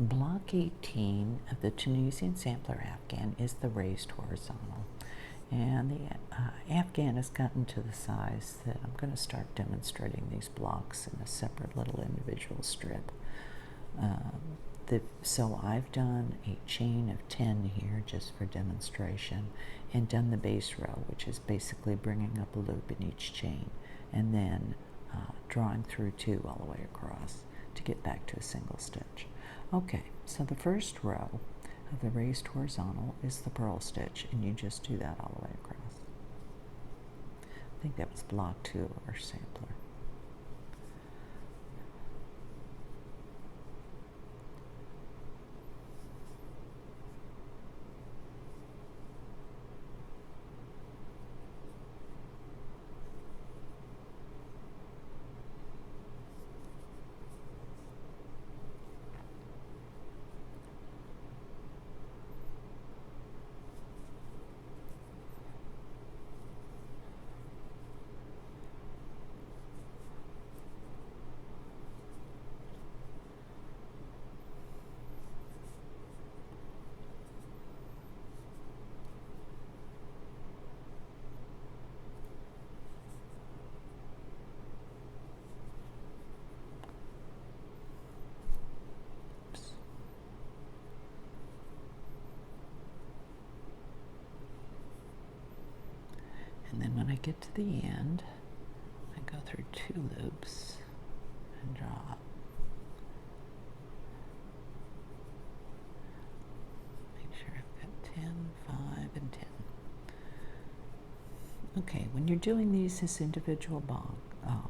Block 18 of the Tunisian Sampler Afghan is the raised horizontal, and the Afghan has gotten to the size that I'm going to start demonstrating these blocks in a separate little individual strip. So I've done a chain of 10 here just for demonstration, and done the base row, which is basically bringing up a loop in each chain, and then drawing through 2 all the way across to get back to a single stitch. Okay, so the first row of the raised horizontal is the purl stitch, and you just do that all the way across. I think that was block 2 of our sampler. And then when I get to the end, I go through 2 loops and draw. Make sure I've got 10, 5, and 10. Okay, when you're doing these as individual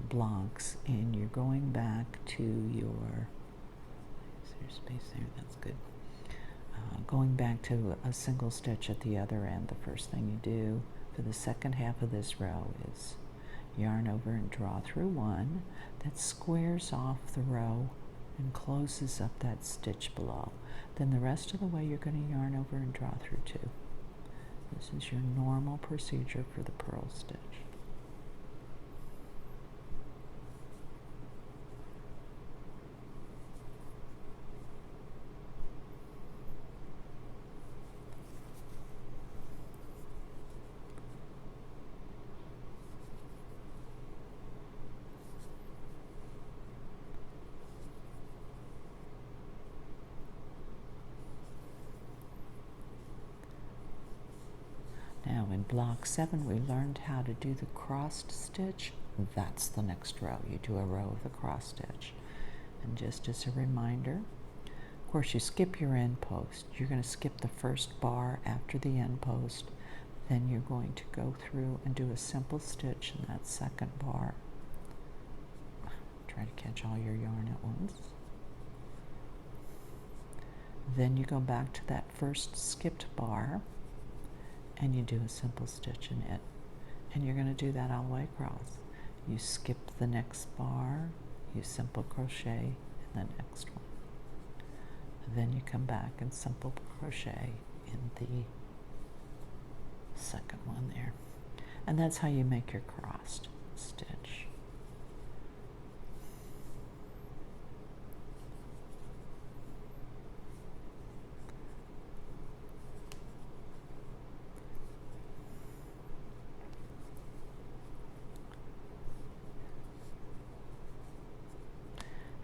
blocks, and you're going back to your, is there space there? That's good. Going back to a single stitch at the other end, the first thing you do for the second half of this row is yarn over and draw through 1 that squares off the row and closes up that stitch below. Then the rest of the way you're going to yarn over and draw through 2. This is your normal procedure for the purl stitch. Now in block 7 we learned how to do the crossed stitch. That's the next row. You do a row of the cross stitch. And just as a reminder, of course you skip your end post. You're going to skip the first bar after the end post. Then you're going to go through and do a simple stitch in that second bar. Try to catch all your yarn at once. Then you go back to that first skipped bar, and you do a simple stitch in it. And you're going to do that all the way across. You skip the next bar, you simple crochet in the next one. Then you come back and simple crochet in the second one there. And that's how you make your crossed stitch.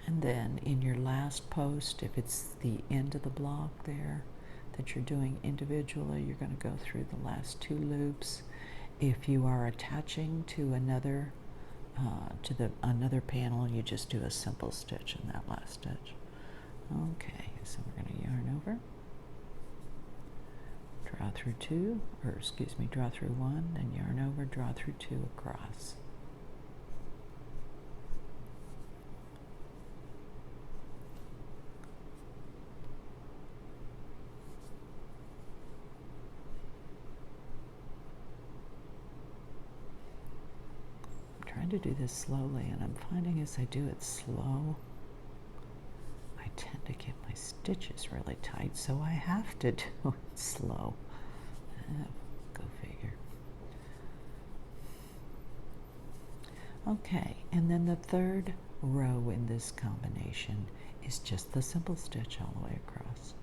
And then in your last post, if it's the end of the block there that you're doing individually, you're going to go through the last 2 loops. If you are attaching to another panel, you just do a simple stitch in that last stitch. Okay, so we're going to yarn over, draw through 2, or excuse me, draw through 1, then yarn over, draw through 2 across. Trying to do this slowly, and I'm finding as I do it slow, I tend to get my stitches really tight, so I have to do it slow. Go figure. Okay, and then the third row in this combination is just the simple stitch all the way across.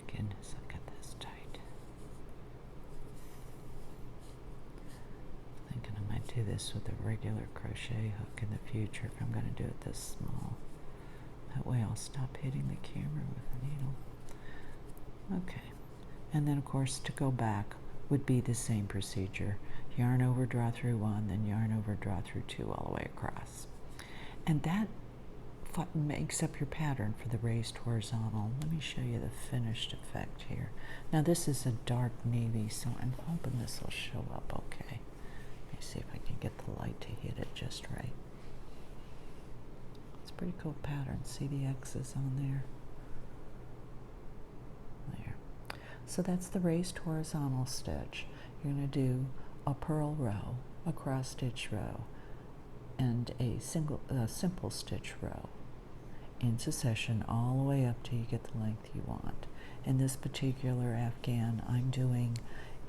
Goodness, I've got this tight. Thinking I might do this with a regular crochet hook in the future if I'm going to do it this small. That way I'll stop hitting the camera with the needle. Okay, and then of course to go back would be the same procedure. Yarn over, draw through one, then yarn over, draw through two all the way across. And that makes up your pattern for the raised horizontal. Let me show you the finished effect here. Now this is a dark navy, so I'm hoping this will show up okay. Let me see if I can get the light to hit it just right. It's a pretty cool pattern. See the X's on there? There. So that's the raised horizontal stitch. You're going to do a purl row, a cross stitch row, and a simple stitch row in succession all the way up till you get the length you want. In this particular Afghan, I'm doing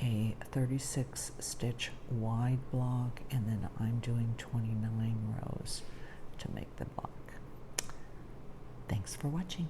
a 36 stitch wide block, and then I'm doing 29 rows to make the block. Thanks for watching.